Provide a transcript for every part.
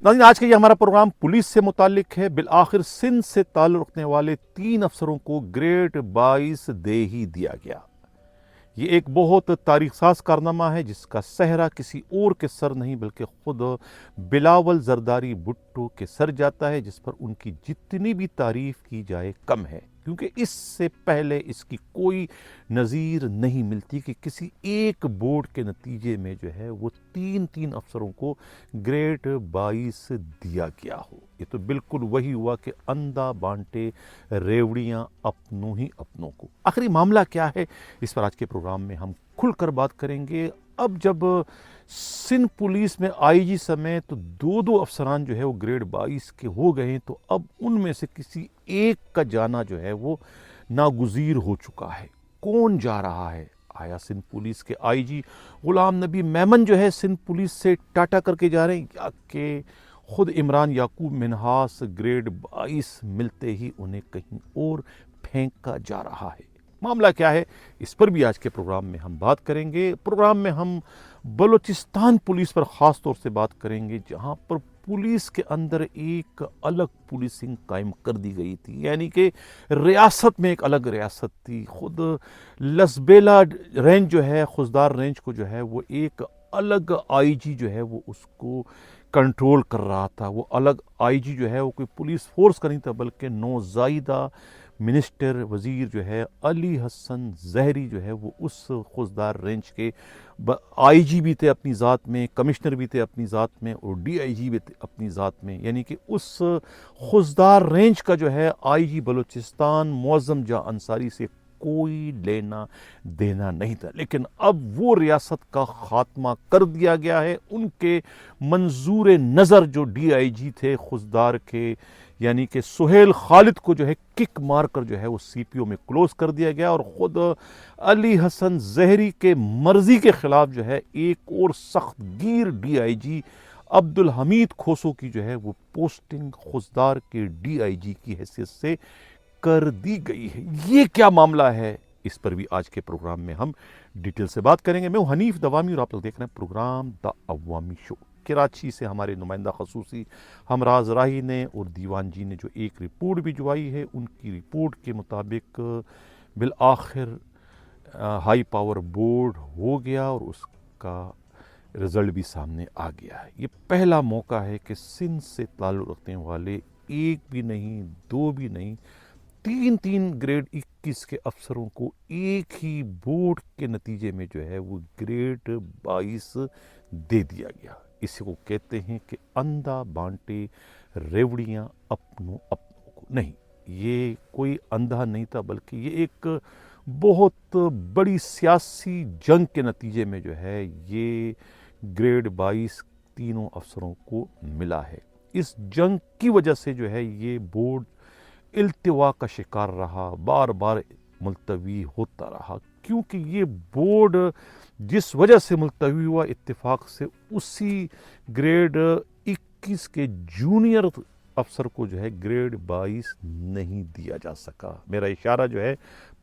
ناظرین، آج کا یہ ہمارا پروگرام پولیس سے متعلق ہے۔ بالآخر سندھ سے تعلق رکھنے والے 3 افسروں کو گریڈ 22 دے ہی دیا گیا۔ یہ ایک بہت تاریخ ساز کارنامہ ہے جس کا صحرا کسی اور کے سر نہیں بلکہ خود بلاول زرداری بھٹو کے سر جاتا ہے، جس پر ان کی جتنی بھی تعریف کی جائے کم ہے، کیونکہ اس سے پہلے اس کی کوئی نظیر نہیں ملتی کہ کسی ایک بورڈ کے نتیجے میں جو ہے وہ 3 افسروں کو گریڈ 22 دیا گیا ہو۔ یہ تو بالکل وہی ہوا کہ اندھا بانٹے ریوڑیاں اپنوں ہی اپنوں کو۔ آخری معاملہ کیا ہے، اس پر آج کے پروگرام میں ہم کھل کر بات کریں گے۔ اب جب سندھ پولیس میں آئی جی سمیت 2 افسران جو ہے وہ گریڈ 22 کے ہو گئے ہیں، تو اب ان میں سے کسی ایک کا جانا جو ہے وہ ناگزیر ہو چکا ہے۔ کون جا رہا ہے؟ آیا سندھ پولیس کے آئی جی غلام نبی میمن جو ہے سندھ پولیس سے ٹاٹا کر کے جا رہے ہیں، یا کہ خود عمران یعقوب منہاس گریڈ 22 ملتے ہی انہیں کہیں اور پھینکا جا رہا ہے؟ معاملہ کیا ہے، اس پر بھی آج کے پروگرام میں ہم بات کریں گے۔ پروگرام میں ہم بلوچستان پولیس پر خاص طور سے بات کریں گے، جہاں پر پولیس کے اندر ایک الگ پولیسنگ قائم کر دی گئی تھی، یعنی کہ ریاست میں ایک الگ ریاست تھی۔ خود لسبیلا رینج جو ہے، خزدار رینج کو جو ہے وہ ایک الگ آئی جی جو ہے وہ اس کو کنٹرول کر رہا تھا۔ وہ الگ آئی جی جو ہے وہ کوئی پولیس فورس کا نہیں تھا، بلکہ نوزائیدہ منسٹر وزیر جو ہے علی حسن زہری جو ہے وہ اس خزدار رینج کے آئی جی بھی تھے اپنی ذات میں، کمشنر بھی تھے اپنی ذات میں، اور ڈی آئی جی بھی تھے اپنی ذات میں، یعنی کہ اس خزدار رینج کا جو ہے آئی جی بلوچستان معظم جاں انصاری سے کوئی لینا دینا نہیں تھا۔ لیکن اب وہ ریاست کا خاتمہ کر دیا گیا ہے۔ ان کے منظور نظر جو ڈی آئی جی تھے خزدار کے، یعنی کہ سہیل خالد کو جو ہے کک مار کر جو ہے وہ سی پی او میں کلوز کر دیا گیا، اور خود علی حسن زہری کے مرضی کے خلاف جو ہے ایک اور سخت گیر ڈی آئی جی عبدالحمید کھوسو کی جو ہے وہ پوسٹنگ خزدار کے ڈی آئی جی کی حیثیت سے کر دی گئی ہے۔ یہ کیا معاملہ ہے، اس پر بھی آج کے پروگرام میں ہم ڈیٹیل سے بات کریں گے۔ میں ہوں حنیف دوامی اور آپ لوگ دیکھ رہے ہیں پروگرام دا عوامی شو۔ کراچی سے ہمارے نمائندہ خصوصی ہمراز راہی نے اور دیوان جی نے جو ایک رپورٹ بھی جوائی ہے، ان کی رپورٹ کے مطابق بالآخر ہائی پاور بورڈ ہو گیا اور اس کا رزلٹ بھی سامنے آ گیا ہے۔ یہ پہلا موقع ہے کہ سندھ سے تعلق رکھنے والے ایک بھی نہیں، 2 بھی نہیں، 3 گریڈ 21 کے افسروں کو ایک ہی بورڈ کے نتیجے میں جو ہے وہ گریڈ 22 دے دیا گیا۔ اسی کو کہتے ہیں کہ اندھا بانٹے ریوڑیاں اپنوں کو۔ نہیں، یہ کوئی اندھا نہیں تھا، بلکہ یہ ایک بہت بڑی سیاسی جنگ کے نتیجے میں جو ہے یہ گریڈ 22 تینوں افسروں کو ملا ہے۔ اس جنگ کی وجہ سے جو ہے یہ بورڈ التوا کا شکار رہا، بار بار ملتوی ہوتا رہا، کیونکہ یہ بورڈ جس وجہ سے ملتوی ہوا، اتفاق سے اسی گریڈ 21 کے جونیئر افسر کو جو ہے گریڈ 22 نہیں دیا جا سکا۔ میرا اشارہ جو ہے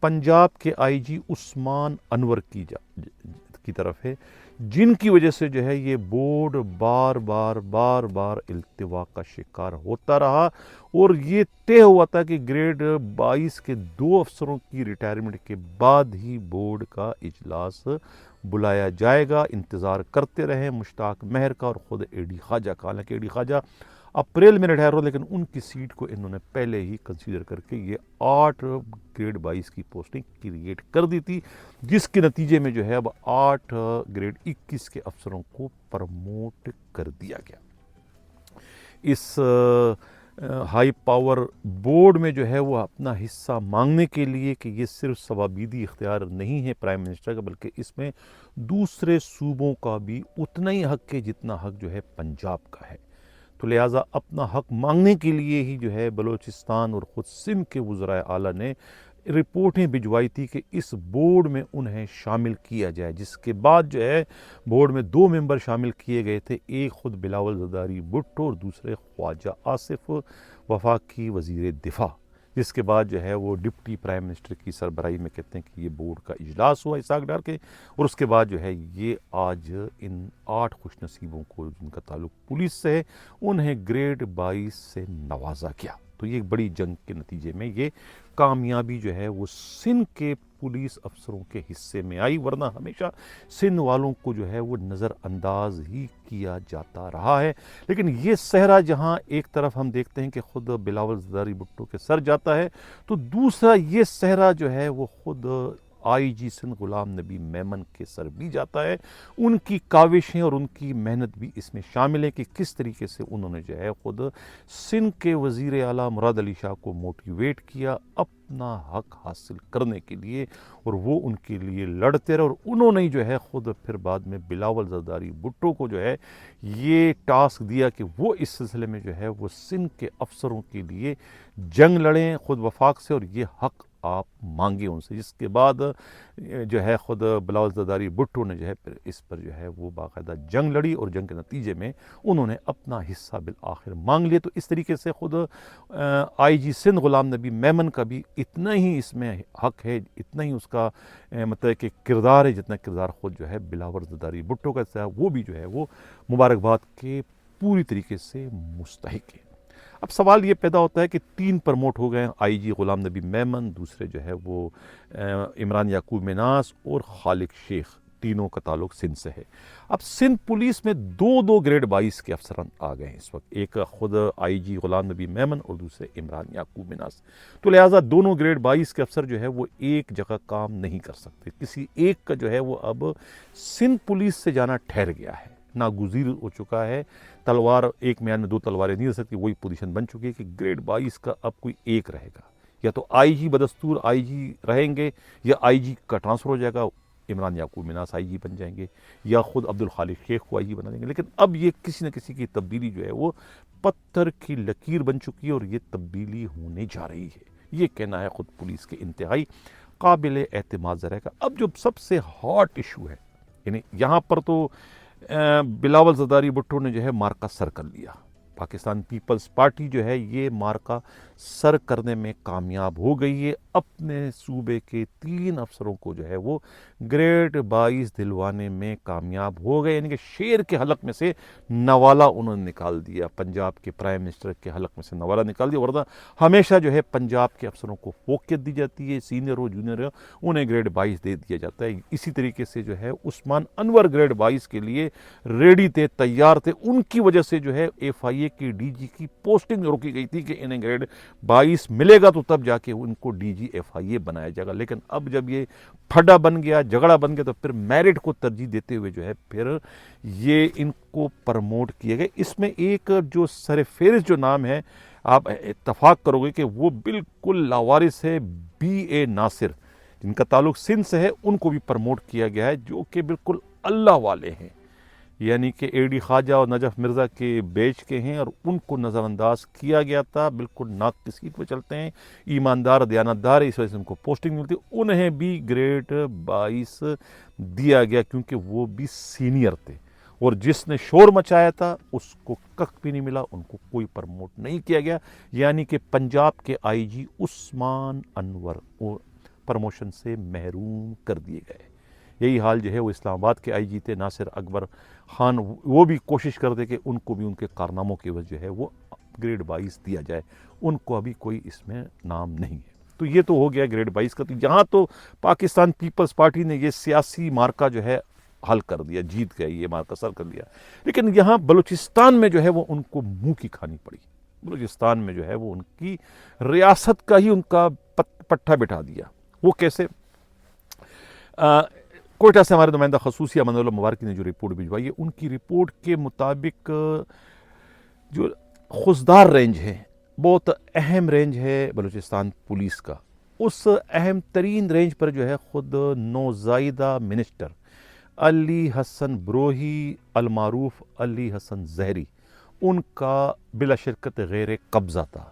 پنجاب کے آئی جی عثمان انور کی طرف ہے، جن کی وجہ سے جو ہے یہ بورڈ بار بار التوا کا شکار ہوتا رہا، اور یہ طے ہوا تھا کہ گریڈ 22 کے 2 افسروں کی ریٹائرمنٹ کے بعد ہی بورڈ کا اجلاس بلایا جائے گا۔ انتظار کرتے رہے مشتاق مہر کا اور خود اے ڈی خواجہ کا۔ حالانکہ اے ڈی خواجہ اپریل میں ریٹائر ہو، لیکن ان کی سیٹ کو انہوں نے پہلے ہی کنسیڈر کر کے یہ 8 گریڈ 22 کی پوسٹنگ کریٹ کر دی تھی، جس کے نتیجے میں جو ہے اب 8 گریڈ 21 کے افسروں کو پرموٹ کر دیا گیا۔ اس ہائی پاور بورڈ میں جو ہے وہ اپنا حصہ مانگنے کے لیے کہ یہ صرف صوابیدی اختیار نہیں ہے پرائم منسٹر کا، بلکہ اس میں دوسرے صوبوں کا بھی اتنا ہی حق ہے جتنا حق جو ہے پنجاب کا ہے، تو لہٰذا اپنا حق مانگنے کے لیے ہی جو ہے بلوچستان اور خود سندھ کے وزرائے اعلیٰ نے رپورٹیں بھجوائی تھی کہ اس بورڈ میں انہیں شامل کیا جائے، جس کے بعد جو ہے بورڈ میں 2 ممبر شامل کیے گئے تھے، ایک خود بلاول زرداری بھٹو اور دوسرے خواجہ آصف وفاقی وزیر دفاع۔ جس کے بعد جو ہے وہ ڈپٹی پرائم منسٹر کی سربراہی میں کہتے ہیں کہ یہ بورڈ کا اجلاس ہوا اسحاق ڈار کے، اور اس کے بعد جو ہے یہ آج ان 8 خوش نصیبوں کو جن کا تعلق پولیس سے ہے انہیں گریڈ 22 سے نوازا گیا۔ تو یہ ایک بڑی جنگ کے نتیجے میں یہ کامیابی جو ہے وہ سندھ کے پولیس افسروں کے حصے میں آئی، ورنہ ہمیشہ سندھ والوں کو جو ہے وہ نظر انداز ہی کیا جاتا رہا ہے۔ لیکن یہ صحرا جہاں ایک طرف ہم دیکھتے ہیں کہ خود بلاول زرداری بھٹو کے سر جاتا ہے، تو دوسرا یہ صحرا جو ہے وہ خود آئی جی سندھ غلام نبی میمن کے سر بھی جاتا ہے۔ ان کی کاوشیں اور ان کی محنت بھی اس میں شامل ہے کہ کس طریقے سے انہوں نے جو ہے خود سندھ کے وزیر اعلیٰ مراد علی شاہ کو موٹیویٹ کیا اپنا حق حاصل کرنے کے لیے، اور وہ ان کے لیے لڑتے رہے، اور انہوں نے جو ہے خود پھر بعد میں بلاول زرداری بھٹو کو جو ہے یہ ٹاسک دیا کہ وہ اس سلسلے میں جو ہے وہ سندھ کے افسروں کے لیے جنگ لڑیں خود وفاق سے، اور یہ حق آپ مانگے ان سے، جس کے بعد جو ہے خود بلاول زرداری بھٹو نے جو ہے پھر اس پر جو ہے وہ باقاعدہ جنگ لڑی، اور جنگ کے نتیجے میں انہوں نے اپنا حصہ بالآخر مانگ لیا۔ تو اس طریقے سے خود آئی جی سندھ غلام نبی میمن کا بھی اتنا ہی اس میں حق ہے، اتنا ہی اس کا مطلب کہ کردار ہے جتنا کردار خود جو ہے بلاول زرداری بھٹو کا ہے، وہ بھی جو ہے وہ مبارکباد کے پوری طریقے سے مستحق ہے۔ اب سوال یہ پیدا ہوتا ہے کہ 3 پرموٹ ہو گئے، آئی جی غلام نبی میمن، دوسرے جو ہے وہ عمران یعقوب مناس اور خالق شیخ، تینوں کا تعلق سندھ سے ہے۔ اب سندھ پولیس میں 2 گریڈ 22 کے افسران آ گئے ہیں اس وقت، ایک خود آئی جی غلام نبی میمن اور دوسرے عمران یعقوب مناس، تو لہٰذا دونوں گریڈ 22 کے افسر جو ہے وہ ایک جگہ کام نہیں کر سکتے، کسی ایک کا جو ہے وہ اب سندھ پولیس سے جانا ٹھہر گیا ہے، ناگزیر ہو چکا ہے، تلوار ایک میان میں 2 تلواریں نہیں رہ سکتی، وہی پوزیشن بن چکی ہے کہ گریڈ 22 کا اب کوئی ایک رہے گا، یا تو آئی جی بدستور آئی جی رہیں گے، یا آئی جی کا ٹرانسفر ہو جائے گا، عمران یعقوب مناس آئی جی بن جائیں گے، یا خود عبدالخالق شیخ کو آئی جی بنا دیں گے۔ لیکن اب یہ کسی نہ کسی کی تبدیلی جو ہے وہ پتھر کی لکیر بن چکی ہے، اور یہ تبدیلی ہونے جا رہی ہے، یہ کہنا ہے خود پولیس کے انتہائی قابل اعتماد ذرائع کا۔ اب جو سب سے ہاٹ ایشو ہے، یعنی یہاں پر تو بلاول زرداری بھٹو نے جو ہے مارکا سر کر لیا، پاکستان پیپلز پارٹی جو ہے یہ مارکا سر کرنے میں کامیاب ہو گئی ہے، اپنے صوبے کے 3 افسروں کو جو ہے وہ گریڈ 22 دلوانے میں کامیاب ہو گئے، یعنی کہ شیر کے حلق میں سے نوالا انہوں نے نکال دیا، پنجاب کے پرائم منسٹر کے حلق میں سے نوالا نکال دیا، ورنہ ہمیشہ جو ہے پنجاب کے افسروں کو فوقیت دی جاتی ہے، سینئر ہو جونیئر ہو انہیں گریڈ 22 دے دیا جاتا ہے۔ اسی طریقے سے جو ہے عثمان انور گریڈ 22 کے لیے ریڈی تھے، تیار تھے، ان کی وجہ سے جو ہے ایف آئی اے کی ڈی جی کی پوسٹنگ روکی گئی تھی کہ انہیں گریڈ 22 ملے گا تو تب جا کے ان کو ڈی جی ایف آئی اے بنایا جائے گا۔ لیکن اب جب یہ پھڈا بن گیا، جھگڑا بن گیا، تو پھر میرٹ کو ترجیح دیتے ہوئے جو ہے پھر یہ ان کو پرموٹ کیے گئے۔ اس میں ایک جو سر فہرست جو نام ہے، آپ اتفاق کرو گے کہ وہ بالکل لاوارث ہے، بی اے ناصر، جن کا تعلق سندھ سے ہے، ان کو بھی پرموٹ کیا گیا ہے، جو کہ بالکل اللہ والے ہیں، یعنی کہ اے ڈی خواجہ اور نجف مرزا کے بیچ کے ہیں، اور ان کو نظر انداز کیا گیا تھا، بالکل ناک کی سیٹ پہ چلتے ہیں، ایماندار دیانتدار ہے، اس وجہ سے ان کو پوسٹنگ ملتی، انہیں بھی گریڈ 22 دیا گیا کیونکہ وہ بھی سینئر تھے، اور جس نے شور مچایا تھا اس کو کک بھی نہیں ملا، ان کو کوئی پرموٹ نہیں کیا گیا، یعنی کہ پنجاب کے آئی جی عثمان انور پرموشن سے محروم کر دیے گئے۔ یہی حال جو ہے وہ اسلام آباد کے آئی جی تھے ناصر اکبر خان، وہ بھی کوشش کرتے کہ ان کو بھی ان کے کارناموں کی وجہ جو ہے وہ گریڈ 22 دیا جائے، ان کو ابھی کوئی اس میں نام نہیں ہے۔ تو یہ تو ہو گیا گریڈ 22 کا، تو یہاں تو پاکستان پیپلز پارٹی نے یہ سیاسی مارکا جو ہے حل کر دیا، جیت گئے، یہ مارکا سر کر لیا۔ لیکن یہاں بلوچستان میں جو ہے وہ ان کو منہ کی کھانی پڑی، بلوچستان میں جو ہے وہ ان کی ریاست کا ہی ان کا پٹھا بٹھا دیا۔ وہ کیسے؟ کوئٹہ سے ہمارے نمائندہ خصوصی امان اللہ مبارکی نے جو رپورٹ بھجوائی ہے، ان کی رپورٹ کے مطابق جو خزدار رینج ہے، بہت اہم رینج ہے بلوچستان پولیس کا، اس اہم ترین رینج پر جو ہے خود نوزائیدہ منسٹر علی حسن بروہی المعروف علی حسن زہری، ان کا بلا شرکت غیر قبضہ تھا۔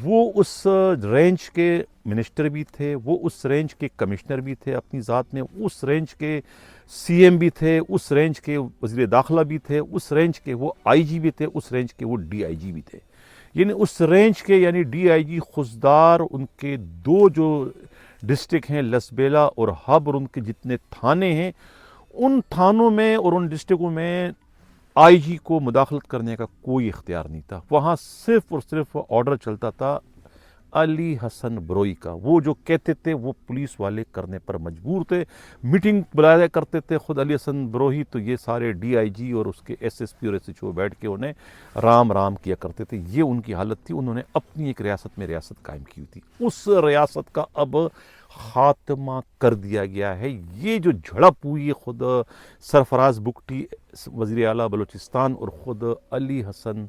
وہ اس رینج کے منسٹر بھی تھے، وہ اس رینج کے کمشنر بھی تھے اپنی ذات میں، اس رینج کے سی ایم بھی تھے، اس رینج کے وزیر داخلہ بھی تھے، اس رینج کے وہ آئی جی بھی تھے، اس رینج کے وہ ڈی آئی جی بھی تھے۔ یعنی اس رینج کے یعنی ڈی آئی جی خزدار ان کے دو جو ڈسٹرکٹ ہیں لسبیلا اور ہب اور ان کے جتنے تھانے ہیں ان تھانوں میں اور ان ڈسٹرکٹوں میں آئی جی کو مداخلت کرنے کا کوئی اختیار نہیں تھا. وہاں صرف اور صرف آرڈر چلتا تھا علی حسن بروئی کا. وہ جو کہتے تھے وہ پولیس والے کرنے پر مجبور تھے. میٹنگ بلایا کرتے تھے خود علی حسن بروئی, تو یہ سارے ڈی آئی جی اور اس کے ایس ایس پی اور ایس ایچ او بیٹھ کے انہیں رام رام کیا کرتے تھے. یہ ان کی حالت تھی. انہوں نے اپنی ایک ریاست میں ریاست قائم کی ہوئی تھی. اس ریاست کا اب خاتمہ کر دیا گیا ہے. یہ جو جھڑپ ہوئی ہے خود سرفراز بگٹی وزیر اعلیٰ بلوچستان اور خود علی حسن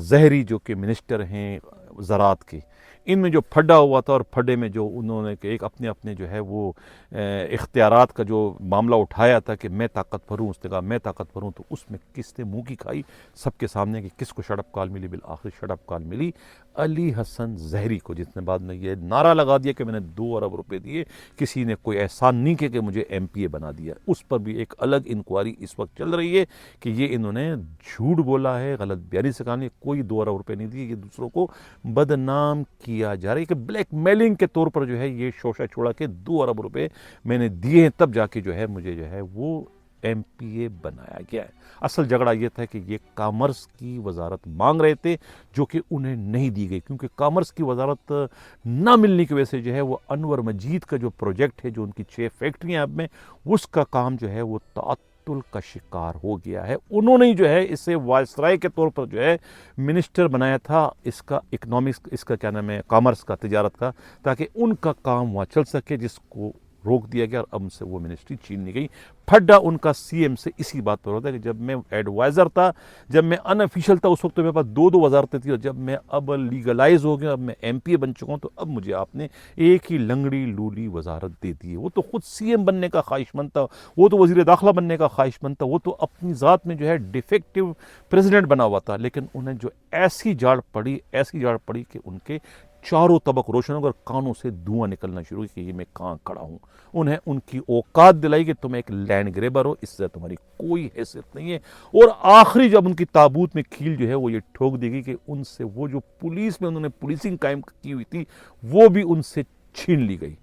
ظہری جو کہ منسٹر ہیں زراعت کے, ان میں جو پھڈا ہوا تھا اور پھڈے میں جو انہوں نے ایک اپنے جو ہے وہ اختیارات کا جو معاملہ اٹھایا تھا کہ میں طاقتور ہوں, اس نے کہا میں طاقتور ہوں, تو اس میں کس نے منہ کی کھائی سب کے سامنے کہ کس کو شٹ اپ کال ملی؟ بالآخر شٹ اپ کال ملی علی حسن ظہری کو, جس نے بعد میں یہ نعرہ لگا دیا کہ میں نے 2 ارب روپے دیے, کسی نے کوئی احسان نہیں کیا کہ مجھے ایم پی اے بنا دیا. اس پر بھی ایک الگ انکوائری اس وقت چل رہی ہے کہ یہ انہوں نے جھوٹ بولا ہے, غلط بیانی سے کہا نہیں, کوئی 2 ارب روپے نہیں دیے. یہ دوسروں کو بدنام کیا جا رہا ہے کہ بلیک میلنگ کے طور پر جو ہے یہ شوشہ چھوڑا کہ 2 ارب روپے میں نے دیے ہیں تب جا کے جو ہے مجھے جو ہے وہ ایم پی اے بنایا گیا ہے. اصل جھگڑا یہ تھا کہ یہ کامرس کی وزارت مانگ رہے تھے جو کہ انہیں نہیں دی گئی, کیونکہ کامرس کی وزارت نہ ملنے کی وجہ سے جو ہے وہ انور مجید کا جو پروجیکٹ ہے جو ان کی 6 فیکٹریاں اب میں, اس کا کام جو ہے وہ تعطل کا شکار ہو گیا ہے. انہوں نے جو ہے اسے وائسرائے کے طور پر جو ہے منسٹر بنایا تھا اس کا اکنامکس, اس کا کیا نام ہے کامرس کا, تجارت کا, تاکہ ان کا کام وہاں چل سکے, جس کو روک دیا گیا اور اب ان سے وہ منسٹری چھین لی گئی. پھڈا ان کا سی ایم سے اسی بات پر ہوتا ہے کہ جب میں ایڈوائزر تھا, جب میں ان افیشل تھا, اس وقت تو میرے پاس 2 وزارتیں تھیں, اور جب میں اب لیگلائز ہو گیا, اب میں ایم پی اے بن چکا ہوں, تو اب مجھے آپ نے ایک ہی لنگڑی لولی وزارت دے دی ہے. وہ تو خود سی ایم بننے کا خواہش مند تھا, وہ تو وزیر داخلہ بننے کا خواہش مند تھا, وہ تو اپنی ذات میں جو ہے ڈیفیکٹو پریزیڈنٹ بنا ہوا تھا, لیکن انہیں جو ایسی جاڑ پڑی کہ ان کے چاروں طبق روشن ہو کر کانوں سے دھواں نکلنا شروع کہ یہ میں کہاں کھڑا ہوں. انہیں ان کی اوقات دلائی کہ تم ایک لینڈ گریبر ہو, اس سے تمہاری کوئی حیثیت نہیں ہے. اور آخری جب ان کی تابوت میں کیل جو ہے وہ یہ ٹھوک دے گی کہ ان سے وہ جو پولیس میں انہوں نے پولیسنگ قائم کی ہوئی تھی وہ بھی ان سے چھین لی گئی.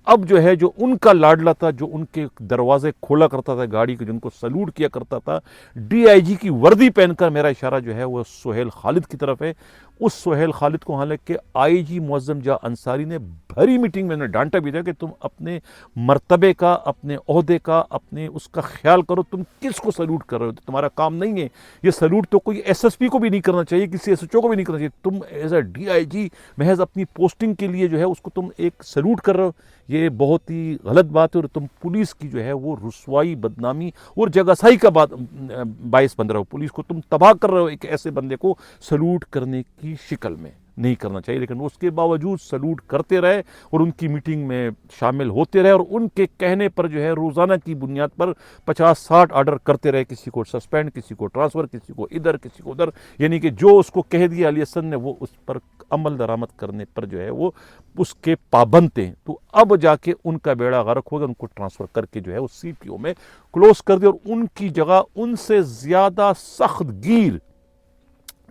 اب جو ہے جو ان کا لاڈلا تھا, جو ان کے دروازے کھولا کرتا تھا گاڑی کے, جن کو سلوٹ کیا کرتا تھا, ڈی آئی جی کی وردی پہن کر, میرا اشارہ جو ہے وہ سہیل خالد کی طرف ہے. اس سہیل خالد کو حالانکہ آئی جی معظم جاں انصاری نے بھری میٹنگ میں ڈانٹا بھی تھا کہ تم اپنے مرتبے کا, اپنے عہدے کا, اپنے اس کا خیال کرو, تم کس کو سلوٹ کر رہے ہو, تمہارا کام نہیں ہے یہ سلوٹ. تو کوئی ایس ایس پی کو بھی نہیں کرنا چاہیے, کسی ایس ایچ او کو بھی نہیں کرنا چاہیے. تم ایز اے ڈی آئی جی محض اپنی پوسٹنگ کے لیے جو ہے اس کو تم ایک سلوٹ کر رہے ہو, یہ بہت ہی غلط بات ہے. اور تم پولیس کی جو ہے وہ رسوائی, بدنامی اور جگاسائی کا باعث بن رہے ہو. پولیس کو تم تباہ کر رہے ہو ایک ایسے بندے کو سلوٹ کرنے کی شکل میں. نہیں کرنا چاہیے, لیکن اس کے باوجود سلوٹ کرتے رہے اور ان کی میٹنگ میں شامل ہوتے رہے, اور ان کے کہنے پر جو ہے روزانہ کی بنیاد پر 50-60 آرڈر کرتے رہے, کسی کو سسپینڈ, کسی کو ٹرانسفر, کسی کو ادھر, کسی کو ادھر. یعنی کہ جو اس کو کہہ دیا علی حسن نے وہ اس پر عمل درآمد کرنے پر جو ہے وہ اس کے پابند تھے. تو اب جا کے ان کا بیڑا غرق ہو گیا, ان کو ٹرانسفر کر کے جو ہے وہ سی پی او میں کلوز کر دیا, اور ان کی جگہ ان سے زیادہ سخت گیر,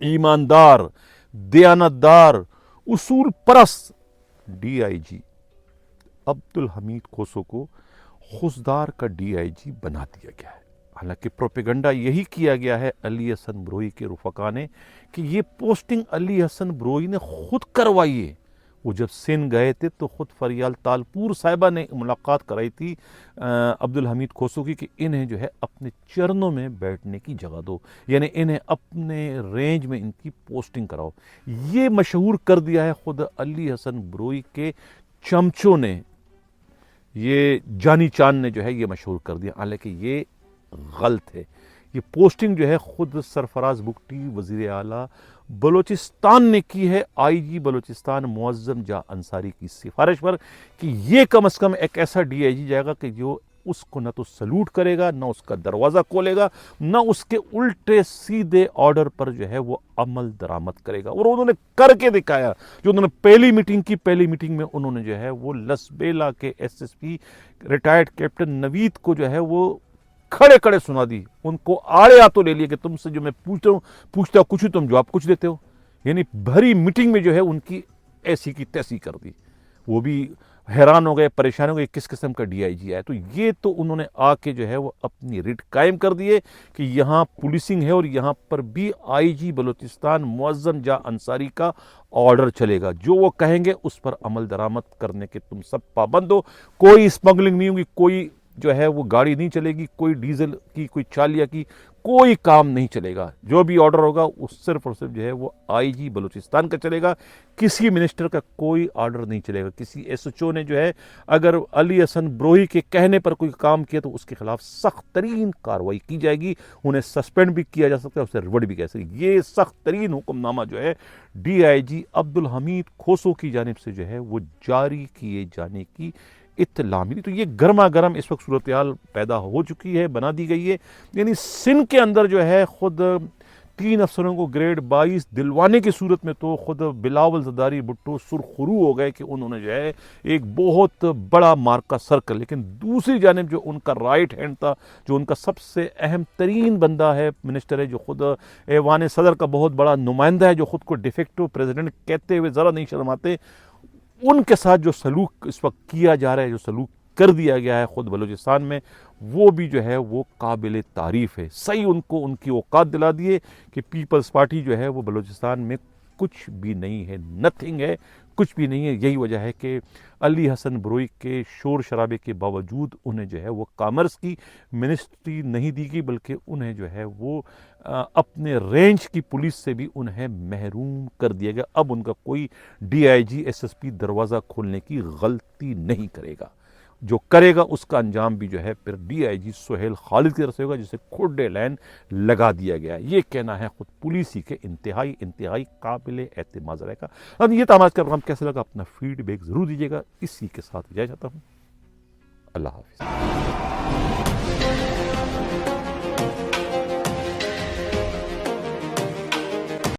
ایماندار, دیانتدار, اصول پرست ڈی آئی جی عبدالحمید کھوسو کو خزدار کا ڈی آئی جی بنا دیا گیا ہے. حالانکہ پروپیگنڈا یہی کیا گیا ہے علی حسن بروئی کے رفقا نے کہ یہ پوسٹنگ علی حسن بروئی نے خود کروائی ہے. وہ جب سندھ گئے تھے تو خود فریال تالپور صاحبہ نے ملاقات کرائی تھی عبدالحمید کھوسو کی کہ انہیں جو ہے اپنے چرنوں میں بیٹھنے کی جگہ دو, یعنی انہیں اپنے رینج میں ان کی پوسٹنگ کراؤ. یہ مشہور کر دیا ہے خود علی حسن بروئی کے چمچوں نے, یہ جانی چاند نے جو ہے یہ مشہور کر دیا. حالانکہ یہ غلط ہے. یہ پوسٹنگ جو ہے خود سرفراز بگٹی وزیر اعلیٰ بلوچستان نے کی ہے, آئی جی بلوچستان معظم جاں انصاری کی سفارش پر, کہ یہ کم از کم ایک ایسا ڈی آئی جی جائے گا کہ جو اس کو نہ تو سلوٹ کرے گا, نہ اس کا دروازہ کھولے گا, نہ اس کے الٹے سیدھے آرڈر پر جو ہے وہ عمل درآمد کرے گا. اور انہوں نے کر کے دکھایا. جو انہوں نے پہلی میٹنگ میں انہوں نے جو ہے وہ لسبیلا کے S S P retired captain Naveed کو جو ہے وہ کھڑے سنا دی, ان کو آڑے ہاتھوں لے لیا کہ تم سے جو میں پوچھتا کچھ تم جواب کچھ دیتے ہو. یعنی بھری میٹنگ میں جو ہے ان کی ایسی کی تیسی کر دی. وہ بھی حیران ہو گئے, پریشان ہو گئے, کس قسم کا ڈی آئی جی آیا. تو یہ تو انہوں نے آ کے جو ہے وہ اپنی ریٹ قائم کر دیے کہ یہاں پولیسنگ ہے اور یہاں پر بھی آئی جی بلوچستان معظم جاں انصاری کا آرڈر چلے گا. جو وہ کہیں گے اس پر عمل درآمد کرنے کے تم سب پابند ہو. کوئی اسمگلنگ نہیں ہوگی, کوئی جو ہے وہ گاڑی نہیں چلے گی, کوئی ڈیزل کی, کوئی چالیا کی, کوئی کام نہیں چلے گا. جو بھی آرڈر ہوگا وہ صرف اور صرف جو ہے وہ آئی جی بلوچستان کا چلے گا. کسی منسٹر کا کوئی آرڈر نہیں چلے گا. کسی ایس ایچ او نے جو ہے اگر علی حسن بروہی کے کہنے پر کوئی کام کیا تو اس کے خلاف سخت ترین کارروائی کی جائے گی. انہیں سسپینڈ بھی کیا جا سکتا ہے, اسے ریورڈ بھی کیا جا سکتا ہے. یہ سخت ترین حکم نامہ جو ہے ڈی آئی جی عبدالحمید کھوسو کی جانب سے جو ہے وہ جاری کیے جانے کی اطلاع ملی. تو یہ گرما گرم اس وقت صورتحال پیدا ہو چکی ہے, بنا دی گئی ہے. یعنی سندھ کے اندر جو ہے خود 3 افسروں کو گریڈ 22 دلوانے کی صورت میں تو خود بلاول زرداری بھٹو سرخرو ہو گئے کہ انہوں نے جو ہے ایک بہت بڑا مارکا سر کر. لیکن دوسری جانب جو ان کا رائٹ ہینڈ تھا, جو ان کا سب سے اہم ترین بندہ ہے, منسٹر ہے, جو خود ایوان صدر کا بہت بڑا نمائندہ ہے, جو خود کو ڈیفیکٹو پریزیڈنٹ کہتے ہوئے ذرا نہیں شرماتے, ان کے ساتھ جو سلوک اس وقت کیا جا رہا ہے, جو سلوک کر دیا گیا ہے خود بلوچستان میں, وہ بھی جو ہے وہ قابل تعریف ہے. صحیح ان کو ان کی اوقات دلا دیے کہ پیپلز پارٹی جو ہے وہ بلوچستان میں کچھ بھی نہیں ہے, نتھنگ ہے, کچھ بھی نہیں ہے. یہی وجہ ہے کہ علی حسن بروئی کے شور شرابے کے باوجود انہیں جو ہے وہ کامرس کی منسٹری نہیں دی گئی, بلکہ انہیں جو ہے وہ اپنے رینج کی پولیس سے بھی انہیں محروم کر دیا گیا. اب ان کا کوئی D I G S S P دروازہ کھولنے کی غلطی نہیں کرے گا. جو کرے گا اس کا انجام بھی جو ہے پھر ڈی آئی جی سہیل خالد کی طرف سے ہوگا, جسے کھڈے لائن لگا دیا گیا. یہ کہنا ہے خود پولیسی کے انتہائی قابل اعتماد رہے گا. اب یہ تماز کا پروگرام کیسا لگا, اپنا فیڈ بیک ضرور دیجیے گا. اسی کے ساتھ اجازت چاہتا ہوں. اللہ حافظ.